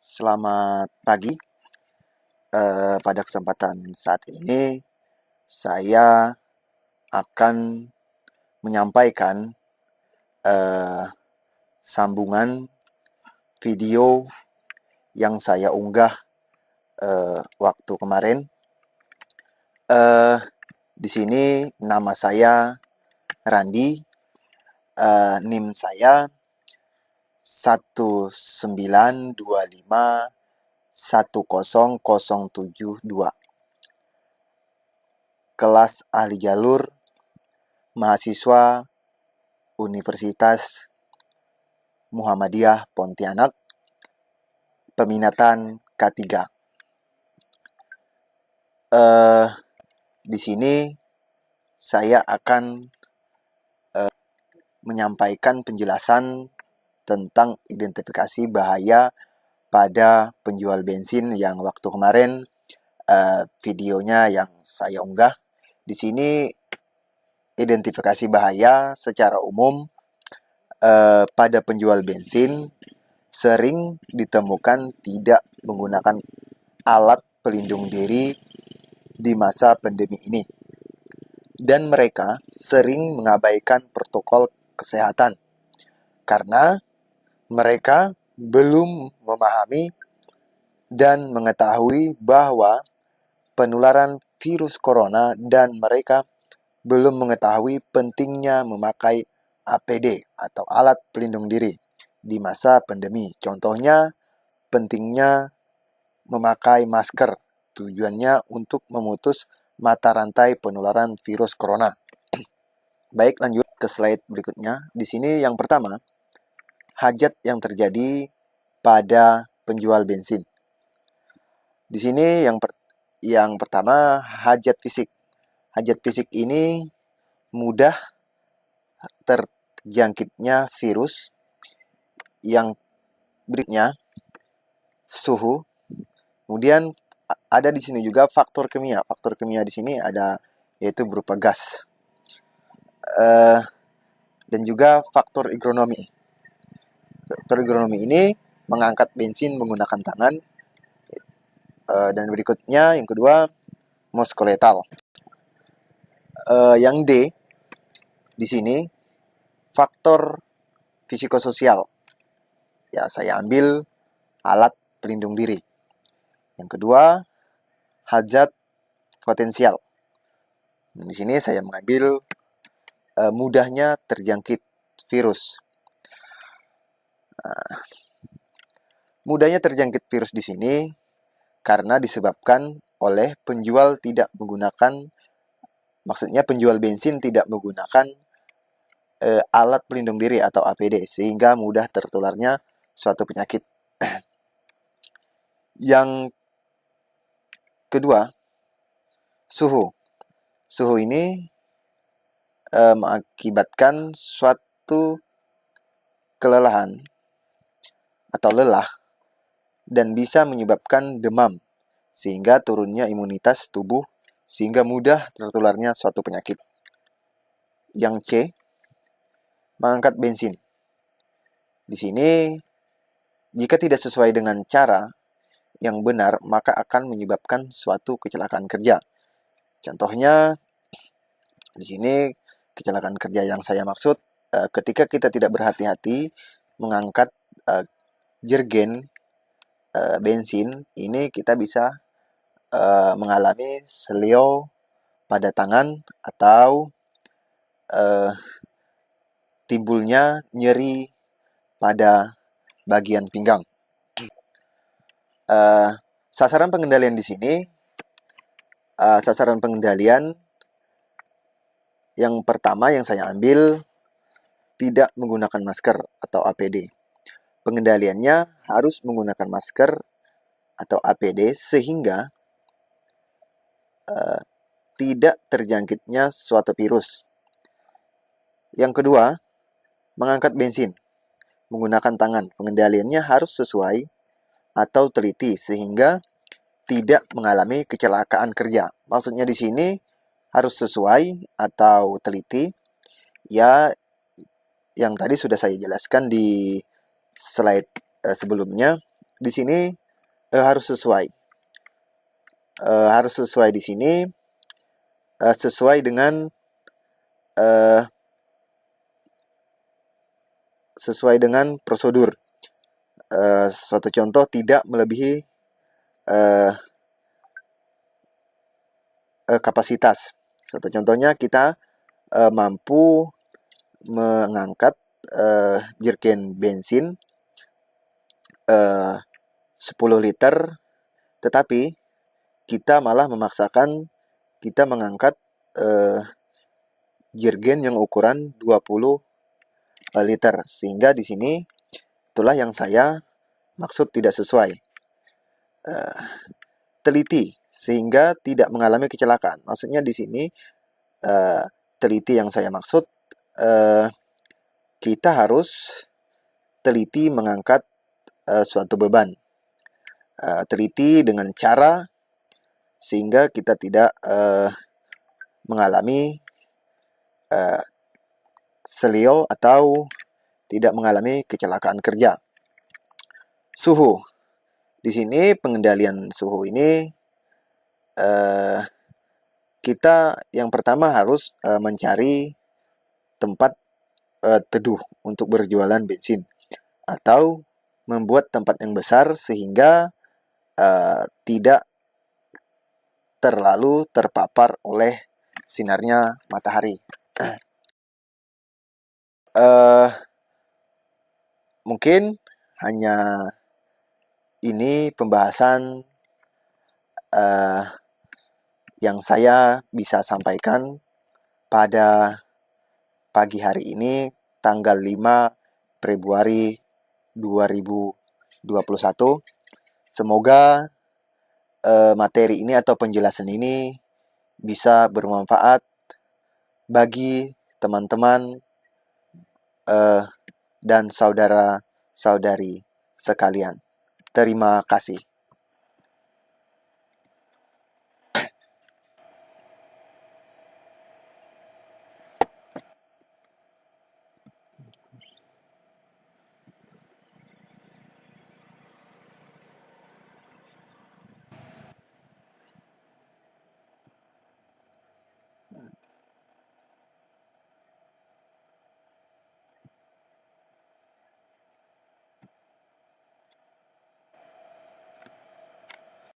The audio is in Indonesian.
Selamat pagi. Pada kesempatan saat ini, saya akan menyampaikan sambungan video yang saya unggah waktu kemarin. Di sini nama saya Randi, NIM saya 192510072. Kelas ahli jalur mahasiswa Universitas Muhammadiyah Pontianak, peminatan K3. Di sini saya akan menyampaikan penjelasan tentang identifikasi bahaya pada penjual bensin yang waktu kemarin videonya yang saya unggah. Di sini identifikasi bahaya secara umum pada penjual bensin sering ditemukan tidak menggunakan alat pelindung diri di masa pandemi ini, dan mereka sering mengabaikan protokol kesehatan karena mereka belum memahami dan mengetahui bahwa penularan virus corona, dan mereka belum mengetahui pentingnya memakai APD atau alat pelindung diri di masa pandemi. Contohnya, pentingnya memakai masker. Tujuannya untuk memutus mata rantai penularan virus corona. Baik, lanjut ke slide berikutnya. Di sini yang pertama, hajat yang terjadi pada penjual bensin. Di sini yang pertama, hajat fisik. Hajat fisik ini mudah terjangkitnya virus. Yang berikutnya, suhu. Kemudian ada di sini juga faktor kimia. Faktor kimia di sini ada yaitu berupa gas. Dan juga faktor agronomi. Faktor agronomi ini mengangkat bensin menggunakan tangan. Dan berikutnya yang kedua, muskuletal. Yang D di sini faktor fisikososial. Ya, saya ambil alat pelindung diri. Yang kedua, hajat potensial. Di sini saya mengambil mudahnya terjangkit virus. Mudahnya terjangkit virus di sini karena disebabkan oleh penjual tidak menggunakan, maksudnya penjual bensin tidak menggunakan alat pelindung diri atau APD, sehingga mudah tertularnya suatu penyakit. Yang kedua, suhu. Suhu ini mengakibatkan suatu kelelahan atau lelah dan bisa menyebabkan demam, sehingga turunnya imunitas tubuh, sehingga mudah tertularnya suatu penyakit. Yang C, mengangkat bensin. Di sini, jika tidak sesuai dengan cara yang benar, maka akan menyebabkan suatu kecelakaan kerja. Contohnya, di sini kecelakaan kerja yang saya maksud ketika kita tidak berhati-hati mengangkat jergen bensin, ini kita bisa mengalami seleo pada tangan atau timbulnya nyeri pada bagian pinggang. Sasaran pengendalian di sini, sasaran pengendalian yang pertama yang saya ambil, tidak menggunakan masker atau APD. Pengendaliannya harus menggunakan masker atau APD sehingga tidak terjangkitnya suatu virus. Yang kedua, mengangkat bensin menggunakan tangan. Pengendaliannya harus sesuai atau teliti sehingga tidak mengalami kecelakaan kerja. Maksudnya di sini harus sesuai atau teliti. Ya, yang tadi sudah saya jelaskan di slide sebelumnya. di sini harus sesuai. Harus sesuai di sini, sesuai dengan prosedur. Suatu contoh tidak melebihi kapasitas. Suatu contohnya kita mampu mengangkat jerigen bensin 10 liter, tetapi kita malah memaksakan kita mengangkat jerigen yang ukuran 20 liter, sehingga di sini itulah yang saya maksud tidak sesuai. Teliti sehingga tidak mengalami kecelakaan. Maksudnya di sini teliti yang saya maksud, kita harus teliti mengangkat suatu beban. Teliti dengan cara sehingga kita tidak mengalami selio atau tidak mengalami kecelakaan kerja. Suhu. Di sini pengendalian suhu ini kita yang pertama harus mencari tempat teduh untuk berjualan bensin, atau membuat tempat yang besar sehingga tidak terlalu terpapar oleh sinarnya matahari. Mungkin hanya ini pembahasan yang saya bisa sampaikan pada pagi hari ini, tanggal 5 Februari 2021. Semoga materi ini atau penjelasan ini bisa bermanfaat bagi teman-teman dan saudara-saudari sekalian. Terima kasih.